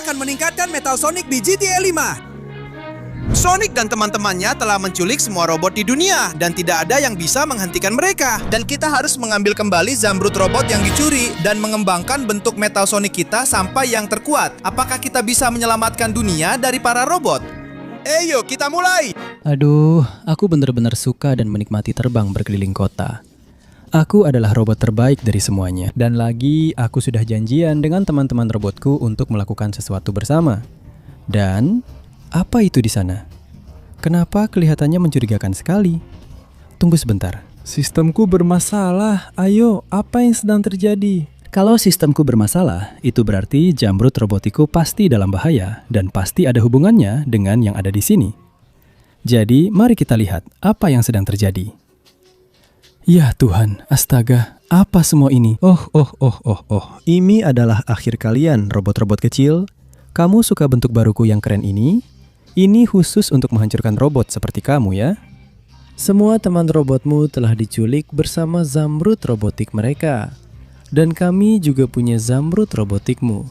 akan meningkatkan Metal Sonic di GTA 5. Sonic dan teman-temannya telah menculik semua robot di dunia dan tidak ada yang bisa menghentikan mereka. Dan kita harus mengambil kembali Zamrud robot yang dicuri dan mengembangkan bentuk Metal Sonic kita sampai yang terkuat. Apakah kita bisa menyelamatkan dunia dari para robot? Ayo kita mulai! Aduh, aku benar-benar suka dan menikmati terbang berkeliling kota. Aku adalah robot terbaik dari semuanya. Dan lagi, aku sudah janjian dengan teman-teman robotku untuk melakukan sesuatu bersama. Dan apa itu di sana? Kenapa kelihatannya mencurigakan sekali? Tunggu sebentar. Sistemku bermasalah. Ayo, apa yang sedang terjadi? Kalau sistemku bermasalah, itu berarti Zamrud robotiku pasti dalam bahaya dan pasti ada hubungannya dengan yang ada di sini. Jadi, mari kita lihat apa yang sedang terjadi. Ya Tuhan, astaga, apa semua ini? Oh. Ini adalah akhir kalian, robot-robot kecil. Kamu suka bentuk baruku yang keren ini? Ini khusus untuk menghancurkan robot seperti kamu ya. Semua teman robotmu telah diculik bersama Zamrud robotik mereka. Dan kami juga punya Zamrud robotikmu.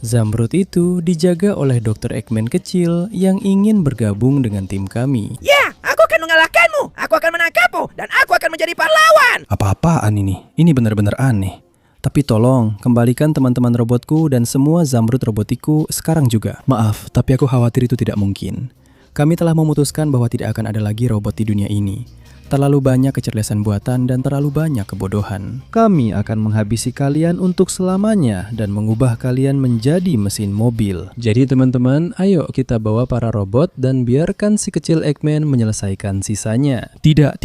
Zamrud itu dijaga oleh Dr. Eggman kecil yang ingin bergabung dengan tim kami. Ya, aku akan mengalahkanmu. Aku akan menangkapmu dan aku akan menjadi pahlawan. Apa-apaan ini? Ini benar-benar aneh. Tapi tolong, kembalikan teman-teman robotku dan semua Zamrud robotiku sekarang juga. Maaf, tapi aku khawatir itu tidak mungkin. Kami telah memutuskan bahwa tidak akan ada lagi robot di dunia ini. Terlalu banyak kecerdasan buatan dan terlalu banyak kebodohan. Kami akan menghabisi kalian untuk selamanya dan mengubah kalian menjadi mesin mobil. Jadi teman-teman, ayo kita bawa para robot dan biarkan si kecil Eggman menyelesaikan sisanya. Tidak,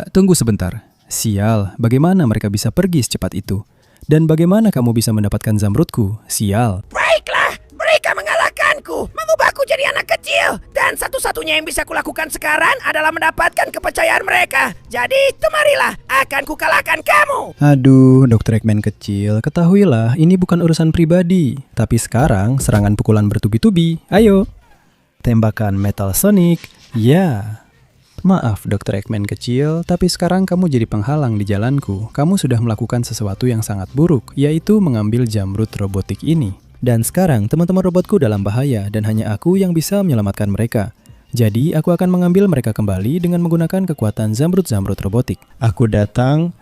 tunggu sebentar. Sial, bagaimana mereka bisa pergi secepat itu? Dan bagaimana kamu bisa mendapatkan Zamrudku? Sial. Baiklah, mereka mengalahkanku, mengubahku jadi anak kecil. Dan satu-satunya yang bisa kulakukan sekarang adalah mendapatkan kepercayaan mereka. Jadi, temarilah, akan kukalahkan kamu. Aduh, Dr. Eggman kecil, ketahuilah ini bukan urusan pribadi. Tapi sekarang serangan pukulan bertubi-tubi. Ayo. Tembakan Metal Sonic. Ya. Maaf Dr. Eggman kecil, tapi sekarang kamu jadi penghalang di jalanku. Kamu sudah melakukan sesuatu yang sangat buruk, yaitu mengambil Zamrud robotik ini. Dan sekarang teman-teman robotku dalam bahaya dan hanya aku yang bisa menyelamatkan mereka. Jadi aku akan mengambil mereka kembali dengan menggunakan kekuatan Zamrud robotik. Aku datang...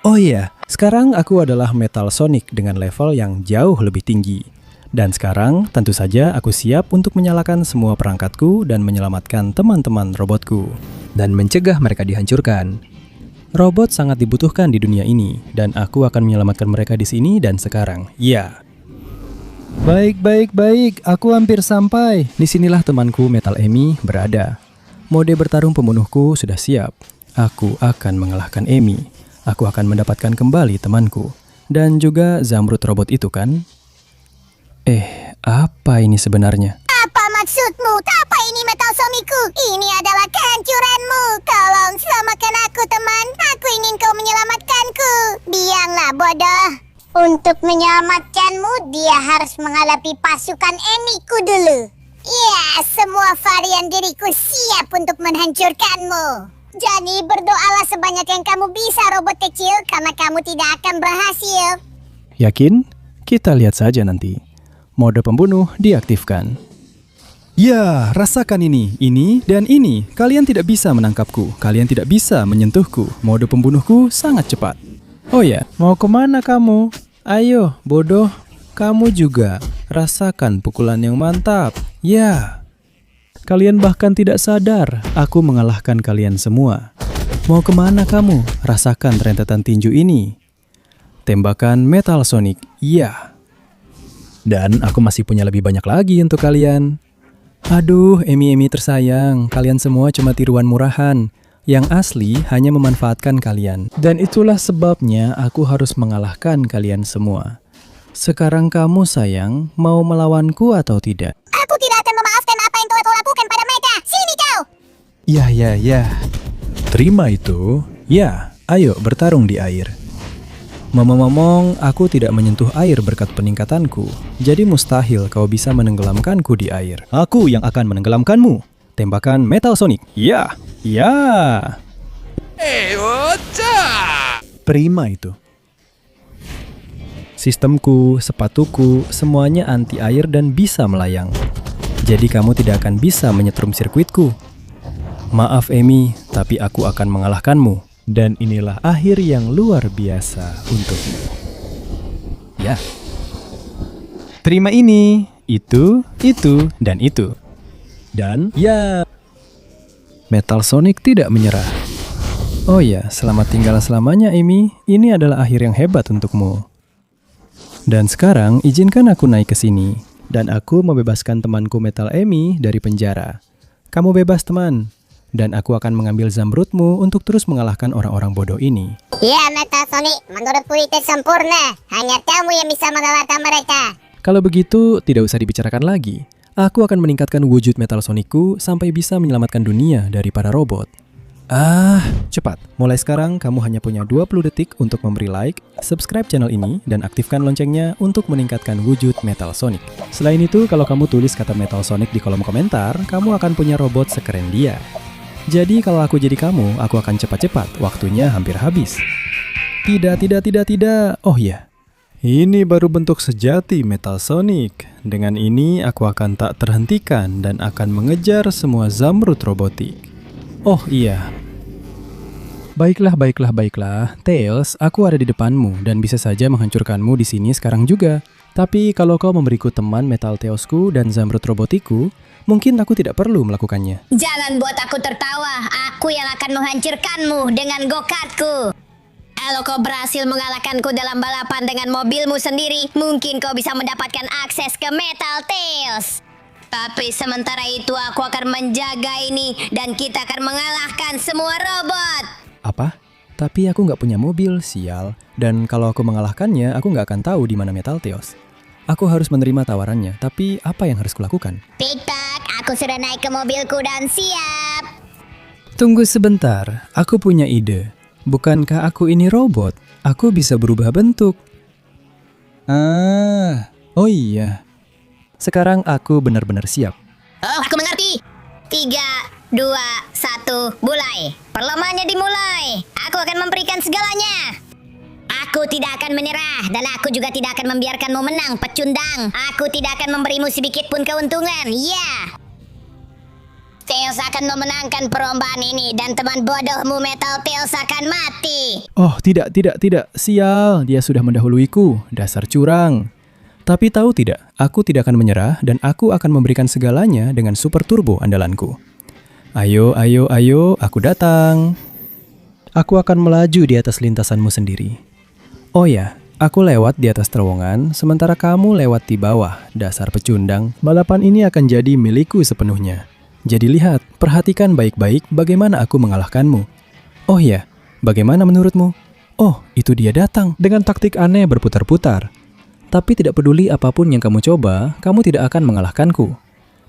Oh iya, sekarang aku adalah Metal Sonic dengan level yang jauh lebih tinggi. Dan sekarang, tentu saja aku siap untuk menyalakan semua perangkatku dan menyelamatkan teman-teman robotku. Dan mencegah mereka dihancurkan. Robot sangat dibutuhkan di dunia ini, dan aku akan menyelamatkan mereka di sini dan sekarang. Ya. Baik, aku hampir sampai. Disinilah temanku Metal Amy berada. Mode bertarung pembunuhku sudah siap. Aku akan mengalahkan Amy. Aku akan mendapatkan kembali temanku. Dan juga Zamrud robot itu kan? Apa ini sebenarnya? Apa maksudmu? Apa ini Metal Sonicku? Ini adalah kehancuranmu. Tolong selamatkan aku, teman. Aku ingin kau menyelamatkanku. Biarlah, bodoh. Untuk menyelamatkanmu, dia harus menghadapi pasukan Emiku dulu. Ya, semua varian diriku siap untuk menghancurkanmu. Jadi berdoalah sebanyak yang kamu bisa, robot kecil, karena kamu tidak akan berhasil. Yakin? Kita lihat saja nanti. Mode pembunuh diaktifkan. Ya, rasakan ini dan ini. Kalian tidak bisa menangkapku. Kalian tidak bisa menyentuhku. Mode pembunuhku sangat cepat. Oh ya, Mau kemana kamu? ayo, bodoh. Kamu juga. Rasakan pukulan yang mantap. Ya. Kalian bahkan tidak sadar. Aku mengalahkan kalian semua. Mau kemana kamu? Rasakan rentetan tinju ini. Tembakan Metal Sonic. Ya. Dan aku masih punya lebih banyak lagi untuk kalian. Aduh, Amy tersayang, kalian semua cuma tiruan murahan. Yang asli hanya memanfaatkan kalian. Dan itulah sebabnya aku harus mengalahkan kalian semua. Sekarang kamu sayang, mau melawanku atau tidak? Aku tidak akan memaafkan apa yang telah kau lakukan pada mereka. Sini kau! Ya. Terima itu. Ya, ayo bertarung di air. Ngomong-ngomong, aku tidak menyentuh air berkat peningkatanku. Jadi mustahil kau bisa menenggelamkanku di air. Aku yang akan menenggelamkanmu. Tembakan Metal Sonic. Ya. Ocha! Prima itu. Sistemku, sepatuku, semuanya anti air dan bisa melayang. Jadi kamu tidak akan bisa menyetrum sirkuitku. Maaf Amy, tapi aku akan mengalahkanmu. Dan inilah akhir yang luar biasa untukmu. Ya. Terima ini, itu, dan itu. Dan ya, Metal Sonic tidak menyerah. Oh ya, selamat tinggal selamanya Amy. Ini adalah akhir yang hebat untukmu. Dan sekarang izinkan aku naik ke sini. Dan aku membebaskan temanku Metal Amy dari penjara. Kamu bebas teman. Dan aku akan mengambil zamrudmu untuk terus mengalahkan orang-orang bodoh ini. Ya, Metal Sonic, menurutku itu sempurna. Hanya kamu yang bisa mengalahkan mereka. Kalau begitu, tidak usah dibicarakan lagi. Aku akan meningkatkan wujud Metal Sonicku sampai bisa menyelamatkan dunia dari para robot. Cepat. Mulai sekarang kamu hanya punya 20 detik untuk memberi like, subscribe channel ini, dan aktifkan loncengnya untuk meningkatkan wujud Metal Sonic. Selain itu, kalau kamu tulis kata Metal Sonic di kolom komentar, kamu akan punya robot sekeren dia. Jadi kalau aku jadi kamu, aku akan cepat-cepat, waktunya hampir habis. Tidak. Oh ya. Ini baru bentuk sejati Metal Sonic. Dengan ini aku akan tak terhentikan dan akan mengejar semua zamrud robotik. Oh iya. Baiklah. Tails, aku ada di depanmu dan bisa saja menghancurkanmu di sini sekarang juga. Tapi kalau kau memberiku teman Metal Tailsku dan zamrud robotiku, mungkin aku tidak perlu melakukannya. Jangan buat aku tertawa. Aku yang akan menghancurkanmu dengan go-kartku. Kalau kau berhasil mengalahkanku dalam balapan dengan mobilmu sendiri, mungkin kau bisa mendapatkan akses ke Metal Tails. Tapi sementara itu aku akan menjaga ini dan kita akan mengalahkan semua robot. Apa? Tapi aku nggak punya mobil, sial. Dan kalau aku mengalahkannya, aku nggak akan tahu di mana Metal Tails. Aku harus menerima tawarannya, tapi apa yang harus kulakukan? Tik-tak, aku sudah naik ke mobilku dan siap. Tunggu sebentar, aku punya ide. Bukankah aku ini robot? Aku bisa berubah bentuk. Oh iya. Sekarang aku benar-benar siap. Oh, aku mengerti. 3, 2, 1, mulai. Perlombanya dimulai. Aku akan memberikan segalanya. Aku tidak akan menyerah dan aku juga tidak akan membiarkanmu menang, pecundang. Aku tidak akan memberimu sedikit pun keuntungan. Ya. Tails akan memenangkan perlombaan ini dan teman bodohmu Metal Tails akan mati. Oh, tidak. Sial, dia sudah mendahuluiku. Dasar curang. Tapi tahu tidak, aku tidak akan menyerah dan aku akan memberikan segalanya dengan super turbo andalanku. Ayo, aku datang. Aku akan melaju di atas lintasanmu sendiri. Oh ya, aku lewat di atas terowongan, sementara kamu lewat di bawah. Dasar pecundang, balapan ini akan jadi milikku sepenuhnya. Jadi lihat, perhatikan baik-baik bagaimana aku mengalahkanmu. Oh ya, bagaimana menurutmu? Oh, itu dia datang dengan taktik aneh berputar-putar. Tapi tidak peduli apapun yang kamu coba, kamu tidak akan mengalahkanku.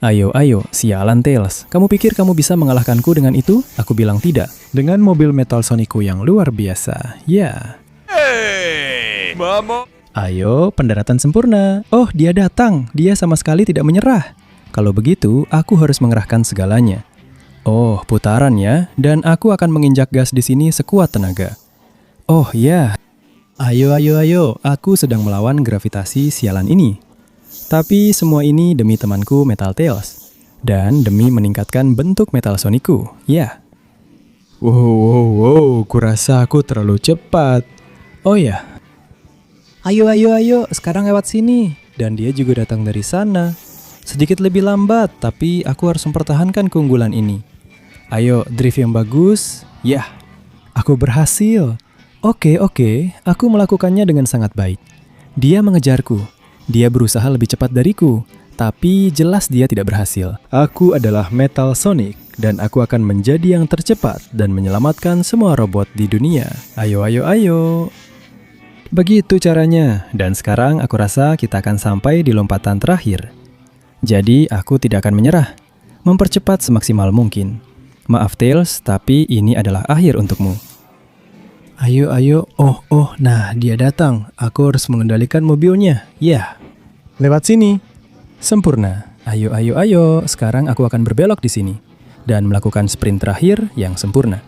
Ayo, sialan Tails. Kamu pikir kamu bisa mengalahkanku dengan itu? Aku bilang tidak. Dengan mobil Metal Sonicku yang luar biasa. Ya. Hey, Mama. Ayo, pendaratan sempurna. Oh, dia datang. Dia sama sekali tidak menyerah. Kalau begitu, aku harus mengerahkan segalanya. Oh, putaran ya. Dan aku akan menginjak gas di sini sekuat tenaga. Oh ya. Ayo. Aku sedang melawan gravitasi sialan ini. Tapi semua ini demi temanku Metal Tails. Dan demi meningkatkan bentuk Metal Sonicku. Ya. Wow. Kurasa aku terlalu cepat. Oh ya. Ayo. Sekarang lewat sini. Dan dia juga datang dari sana. Sedikit lebih lambat, tapi aku harus mempertahankan keunggulan ini. Ayo, drift yang bagus. Yah, aku berhasil. Oke, aku melakukannya dengan sangat baik. Dia mengejarku. Dia berusaha lebih cepat dariku, tapi jelas dia tidak berhasil. Aku adalah Metal Sonic, dan aku akan menjadi yang tercepat dan menyelamatkan semua robot di dunia. Ayo. Begitu caranya, dan sekarang aku rasa kita akan sampai di lompatan terakhir. Jadi aku tidak akan menyerah, mempercepat semaksimal mungkin. Maaf Tails, tapi ini adalah akhir untukmu. Ayo. Oh, nah dia datang. Aku harus mengendalikan mobilnya. Ya, lewat sini. Sempurna. Ayo. Sekarang aku akan berbelok di sini dan melakukan sprint terakhir yang sempurna.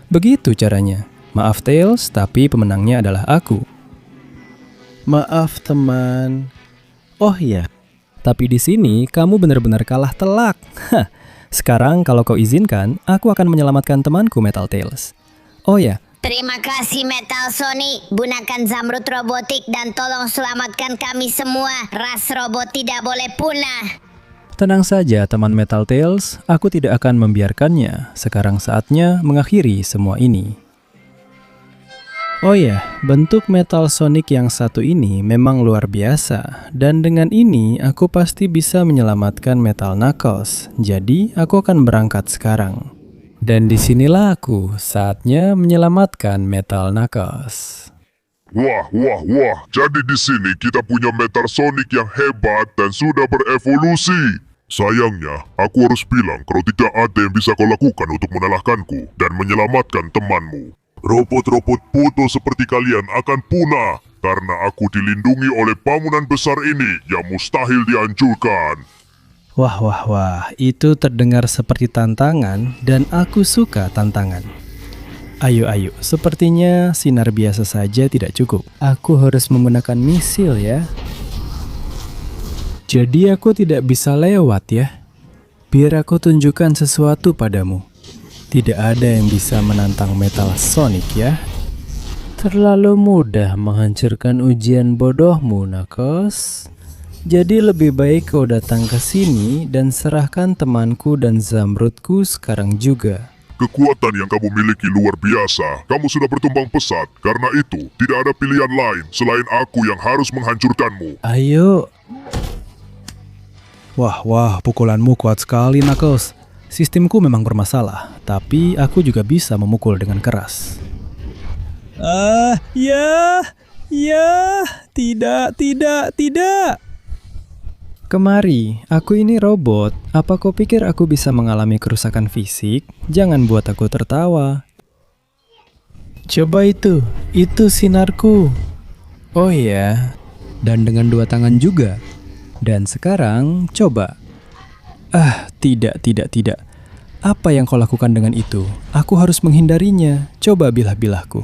Begitu caranya. Maaf Tails, tapi pemenangnya adalah aku. Maaf teman. Oh iya, tapi di sini kamu benar-benar kalah telak. Hah. Sekarang kalau kau izinkan, aku akan menyelamatkan temanku Metal Tails. Oh ya, Terima kasih Metal Sonic. Gunakan Zamrud Robotik dan tolong selamatkan kami semua. Ras robot tidak boleh punah. tenang saja teman Metal Tails, aku tidak akan membiarkannya. Sekarang saatnya mengakhiri semua ini. Oh ya, bentuk Metal Sonic yang satu ini memang luar biasa. Dan dengan ini aku pasti bisa menyelamatkan Metal Knuckles. Jadi aku akan berangkat sekarang. Dan disinilah aku, saatnya menyelamatkan Metal Knuckles. Wah, jadi di sini kita punya Metal Sonic yang hebat dan sudah berevolusi. Sayangnya, aku harus bilang kalau tidak ada yang bisa kau lakukan untuk mengalahkanku dan menyelamatkan temanmu. Robot-robot bodoh seperti kalian akan punah karena aku dilindungi oleh bangunan besar ini yang mustahil dihancurkan. Wah, itu terdengar seperti tantangan dan aku suka tantangan. Ayo, sepertinya sinar biasa saja tidak cukup. Aku harus menggunakan misil ya. Jadi aku tidak bisa lewat ya. Biar aku tunjukkan sesuatu padamu. Tidak ada yang bisa menantang Metal Sonic ya. Terlalu mudah menghancurkan ujian bodohmu, Knuckles. Jadi lebih baik kau datang ke sini dan serahkan temanku dan Zamrudku sekarang juga. Kekuatan yang kamu miliki luar biasa. Kamu sudah bertumbang pesat. Karena itu, tidak ada pilihan lain selain aku yang harus menghancurkanmu. Ayo. Wah, pukulanmu kuat sekali, Knuckles. Sistemku memang bermasalah, tapi aku juga bisa memukul dengan keras. Tidak. Kemari, aku ini robot. Apa kau pikir aku bisa mengalami kerusakan fisik? Jangan buat aku tertawa. Coba itu sinarku. Oh iya, dan dengan 2 tangan juga. Dan sekarang, coba. Tidak. Apa yang kau lakukan dengan itu? Aku harus menghindarinya. Coba bilah-bilahku.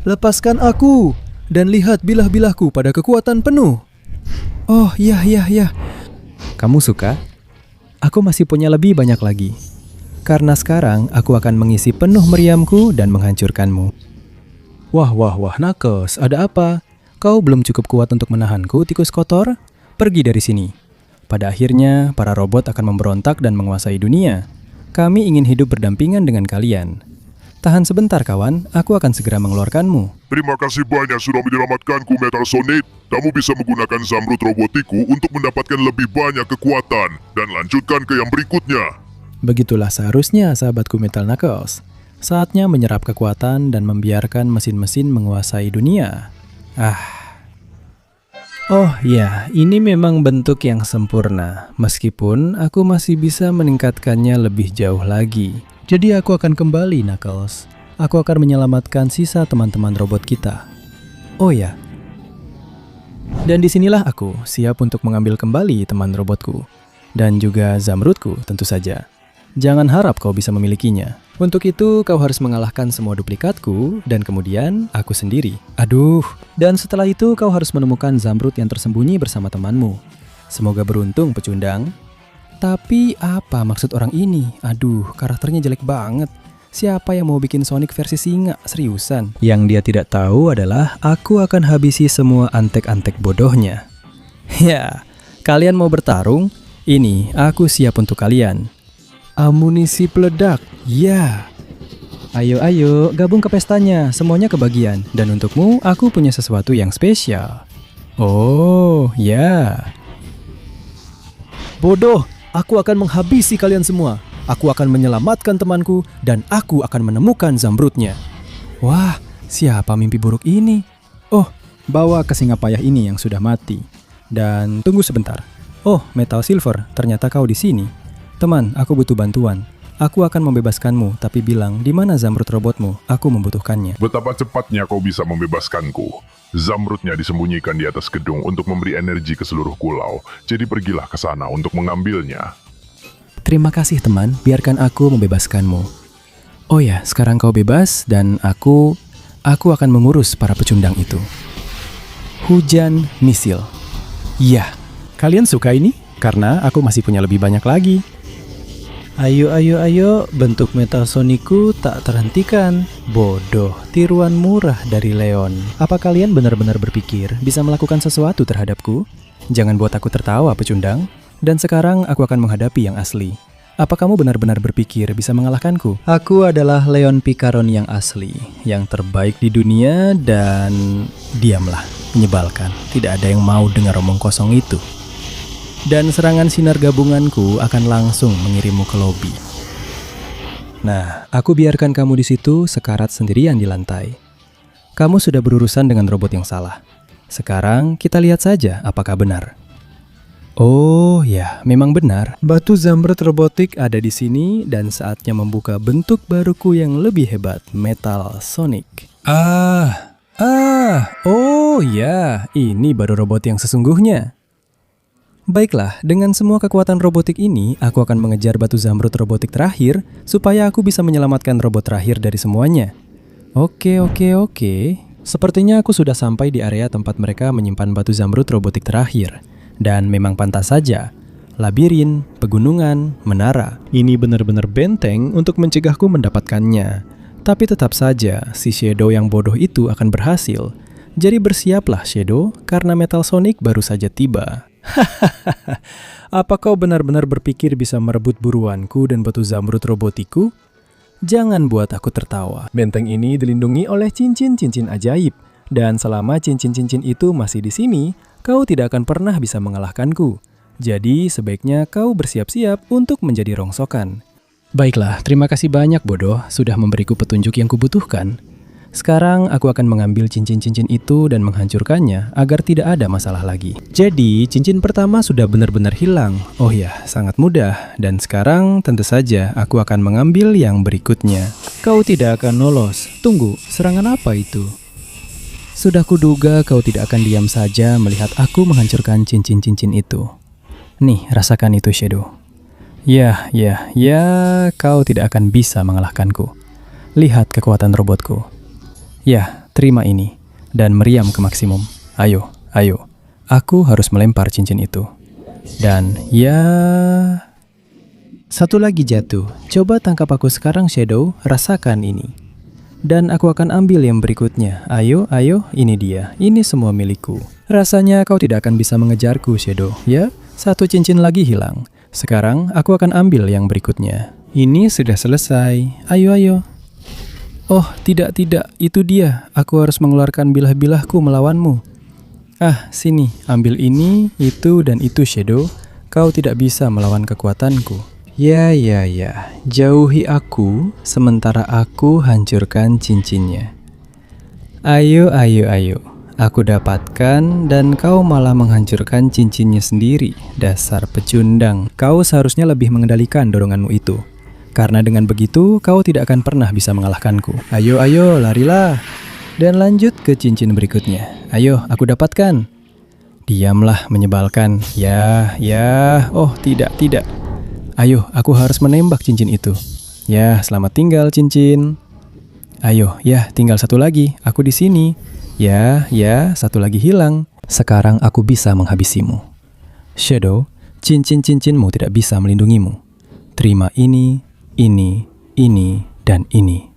Lepaskan aku, dan lihat bilah-bilahku pada kekuatan penuh. Oh, ya. Kamu suka? Aku masih punya lebih banyak lagi. Karena sekarang aku akan mengisi penuh meriamku dan menghancurkanmu. Wah, Knuckles, ada apa? Kau belum cukup kuat untuk menahanku, tikus kotor? Pergi dari sini. Pada akhirnya, para robot akan memberontak dan menguasai dunia. Kami ingin hidup berdampingan dengan kalian. Tahan sebentar kawan, aku akan segera mengeluarkanmu. Terima kasih banyak sudah menyelamatkanku, Metal Sonic. Kamu bisa menggunakan Zamrud Robotiku untuk mendapatkan lebih banyak kekuatan dan lanjutkan ke yang berikutnya. Begitulah seharusnya sahabatku Metal Knuckles. Saatnya menyerap kekuatan dan membiarkan mesin-mesin menguasai dunia. Oh ya, ini memang bentuk yang sempurna. Meskipun aku masih bisa meningkatkannya lebih jauh lagi. Jadi aku akan kembali, Knuckles. Aku akan menyelamatkan sisa teman-teman robot kita. Oh ya. Dan disinilah aku, siap untuk mengambil kembali teman robotku. Dan juga Zamrudku, tentu saja. Jangan harap kau bisa memilikinya. Untuk itu, kau harus mengalahkan semua duplikatku, dan kemudian aku sendiri. Dan setelah itu, kau harus menemukan Zamrud yang tersembunyi bersama temanmu. Semoga beruntung, pecundang. Tapi apa maksud orang ini? Karakternya jelek banget. Siapa yang mau bikin Sonic versi singa? Seriusan? Yang dia tidak tahu adalah aku akan habisi semua antek-antek bodohnya. Ya, kalian mau bertarung? Ini, aku siap untuk kalian. Amunisi peledak, ya. Ayo, gabung ke pestanya, semuanya kebagian. Dan untukmu, aku punya sesuatu yang spesial. Oh, ya. Bodoh, aku akan menghabisi kalian semua. Aku akan menyelamatkan temanku, dan aku akan menemukan Zamrudnya. Wah, siapa mimpi buruk ini? Oh, bawa ke singa payah ini yang sudah mati. Dan tunggu sebentar. Oh, Metal Silver, ternyata kau di sini. Teman, aku butuh bantuan. Aku akan membebaskanmu, tapi bilang, di mana Zamrud robotmu? Aku membutuhkannya. Betapa cepatnya kau bisa membebaskanku. Zamrudnya disembunyikan di atas gedung untuk memberi energi ke seluruh pulau. Jadi pergilah ke sana untuk mengambilnya. Terima kasih teman, biarkan aku membebaskanmu. Oh ya, sekarang kau bebas dan aku akan mengurus para pecundang itu. Hujan misil. Ya, kalian suka ini? Karena aku masih punya lebih banyak lagi. Ayo, bentuk Metal Sonicku tak terhentikan. Bodoh, tiruan murah dari Leon. Apa kalian benar-benar berpikir bisa melakukan sesuatu terhadapku? Jangan buat aku tertawa, pecundang. Dan sekarang aku akan menghadapi yang asli. Apa kamu benar-benar berpikir bisa mengalahkanku? Aku adalah Leon Picaron yang asli, yang terbaik di dunia, dan diamlah, menyebalkan. Tidak ada yang mau dengar omong kosong itu. Dan serangan sinar gabunganku akan langsung mengirimmu ke lobi. Nah, aku biarkan kamu di situ sekarat sendirian di lantai. Kamu sudah berurusan dengan robot yang salah. Sekarang kita lihat saja apakah benar. Oh ya, memang benar. Batu Zamrud Robotik ada di sini dan saatnya membuka bentuk baruku yang lebih hebat, Metal Sonic. Oh ya, ini baru robot yang sesungguhnya. Baiklah, dengan semua kekuatan robotik ini, aku akan mengejar batu Zamrud Robotik terakhir supaya aku bisa menyelamatkan robot terakhir dari semuanya. Oke. Sepertinya aku sudah sampai di area tempat mereka menyimpan batu Zamrud Robotik terakhir. Dan memang pantas saja. Labirin, pegunungan, menara. Ini benar-benar benteng untuk mencegahku mendapatkannya. Tapi tetap saja, si Shadow yang bodoh itu akan berhasil. Jadi bersiaplah Shadow, karena Metal Sonic baru saja tiba. Apa kau benar-benar berpikir bisa merebut buruanku dan batu Zamrud Robotiku? Jangan buat aku tertawa. Benteng ini dilindungi oleh cincin-cincin ajaib. Dan selama cincin-cincin itu masih di sini, kau tidak akan pernah bisa mengalahkanku. Jadi sebaiknya kau bersiap-siap untuk menjadi rongsokan. Baiklah, terima kasih banyak bodoh sudah memberiku petunjuk yang kubutuhkan. Sekarang aku akan mengambil cincin-cincin itu dan menghancurkannya agar tidak ada masalah lagi. Jadi, cincin pertama sudah benar-benar hilang. Oh ya, sangat mudah. Dan sekarang tentu saja aku akan mengambil yang berikutnya. Kau tidak akan lolos. Tunggu, serangan apa itu? Sudah kuduga kau tidak akan diam saja melihat aku menghancurkan cincin-cincin itu. Nih, rasakan itu Shadow. Ya, kau tidak akan bisa mengalahkanku. Lihat kekuatan robotku. Ya, terima ini. Dan meriam ke maksimum. Ayo. Aku harus melempar cincin itu. Dan ya... Satu lagi jatuh. Coba tangkap aku sekarang Shadow, rasakan ini. Dan aku akan ambil yang berikutnya. Ayo, ini dia. Ini semua milikku. Rasanya kau tidak akan bisa mengejarku Shadow. Ya, satu cincin lagi hilang. Sekarang aku akan ambil yang berikutnya. Ini sudah selesai. Ayo. Oh, tidak, itu dia. Aku harus mengeluarkan bilah-bilahku melawanmu. Sini, ambil ini, itu, dan itu Shadow. Kau tidak bisa melawan kekuatanku. Ya. Jauhi aku, sementara aku hancurkan cincinnya. Ayo. Aku dapatkan, dan kau malah menghancurkan cincinnya sendiri. Dasar pecundang. Kau seharusnya lebih mengendalikan doronganmu itu. Karena dengan begitu, kau tidak akan pernah bisa mengalahkanku. Ayo, larilah. Dan lanjut ke cincin berikutnya. Ayo, aku dapatkan. Diamlah, menyebalkan. Ya. Oh, tidak. Ayo, aku harus menembak cincin itu. Ya, selamat tinggal cincin. Ayo, ya, tinggal satu lagi. Aku di sini. Ya, satu lagi hilang. Sekarang aku bisa menghabisimu. Shadow, cincin-cincinmu tidak bisa melindungimu. Terima ini, dan ini.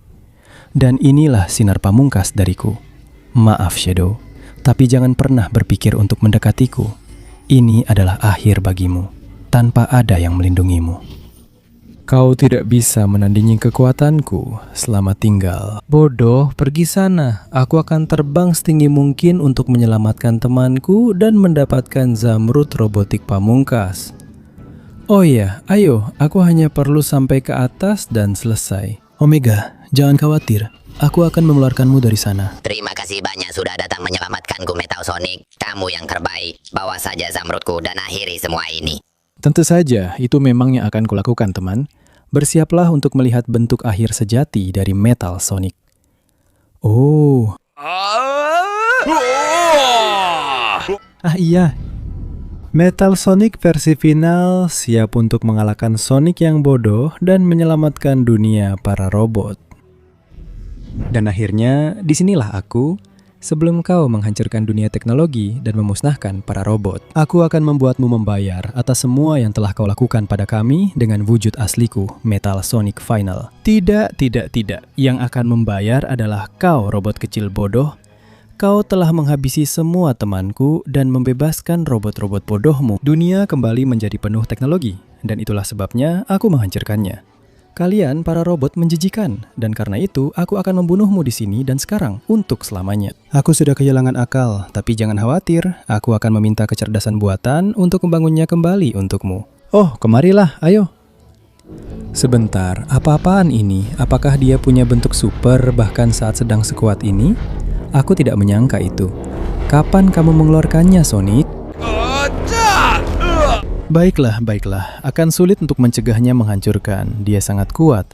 Dan inilah sinar pamungkas dariku. Maaf Shadow, tapi jangan pernah berpikir untuk mendekatiku. Ini adalah akhir bagimu, tanpa ada yang melindungimu. Kau tidak bisa menandingi kekuatanku. Selamat tinggal. Bodoh, pergi sana. Aku akan terbang setinggi mungkin untuk menyelamatkan temanku dan mendapatkan Zamrud Robotik Pamungkas. Oh iya, ayo, aku hanya perlu sampai ke atas dan selesai. Omega, jangan khawatir. Aku akan mengeluarkanmu dari sana. Terima kasih banyak sudah datang menyelamatkanku Metal Sonic. Kamu yang terbaik. Bawa saja Zamrudku dan akhiri semua ini. Tentu saja, itu memang yang akan kulakukan teman. Bersiaplah untuk melihat bentuk akhir sejati dari Metal Sonic. Oh. Iya. Metal Sonic versi final siap untuk mengalahkan Sonic yang bodoh dan menyelamatkan dunia para robot. Dan akhirnya, disinilah aku, sebelum kau menghancurkan dunia teknologi dan memusnahkan para robot. Aku akan membuatmu membayar atas semua yang telah kau lakukan pada kami dengan wujud asliku, Metal Sonic Final. Tidak. Yang akan membayar adalah kau, robot kecil bodoh. Kau telah menghabisi semua temanku dan membebaskan robot-robot bodohmu. Dunia kembali menjadi penuh teknologi, dan itulah sebabnya aku menghancurkannya. Kalian para robot menjijikan, dan karena itu aku akan membunuhmu di sini dan sekarang untuk selamanya. Aku sudah kehilangan akal, tapi jangan khawatir, aku akan meminta kecerdasan buatan untuk membangunnya kembali untukmu. Oh, kemarilah, ayo. Sebentar, apa-apaan ini? Apakah dia punya bentuk super bahkan saat sedang sekuat ini? Aku tidak menyangka itu. Kapan kamu mengeluarkannya, Sonic? Baiklah, akan sulit untuk mencegahnya menghancurkan, dia sangat kuat.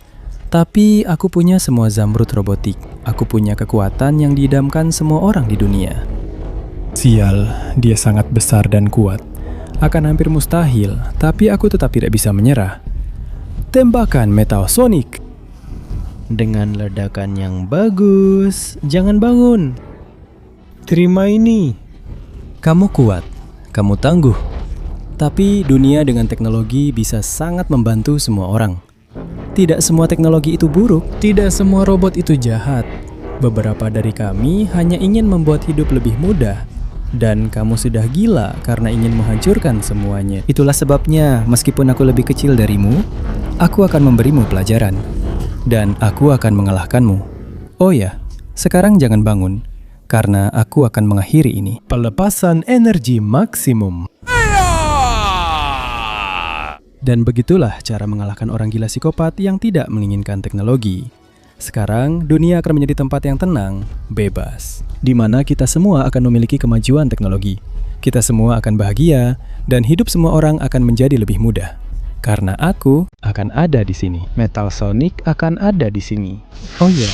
Tapi aku punya semua Zamrud robotik, aku punya kekuatan yang diidamkan semua orang di dunia. Sial, dia sangat besar dan kuat. Akan hampir mustahil, tapi aku tetap tidak bisa menyerah. Tembakan Metal Sonic! Dengan ledakan yang bagus, jangan bangun. Terima ini. Kamu kuat, kamu tangguh. Tapi dunia dengan teknologi bisa sangat membantu semua orang. Tidak semua teknologi itu buruk, tidak semua robot itu jahat. Beberapa dari kami hanya ingin membuat hidup lebih mudah. Dan kamu sudah gila karena ingin menghancurkan semuanya. Itulah sebabnya, meskipun aku lebih kecil darimu, aku akan memberimu pelajaran. Dan aku akan mengalahkanmu. Oh ya, sekarang jangan bangun, karena aku akan mengakhiri ini. Pelepasan energi maksimum. Dan begitulah cara mengalahkan orang gila psikopat yang tidak menginginkan teknologi. Sekarang, dunia akan menjadi tempat yang tenang, bebas, di mana kita semua akan memiliki kemajuan teknologi. Kita semua akan bahagia, dan hidup semua orang akan menjadi lebih mudah. Karena aku akan ada di sini. Metal Sonic akan ada di sini. Oh iya,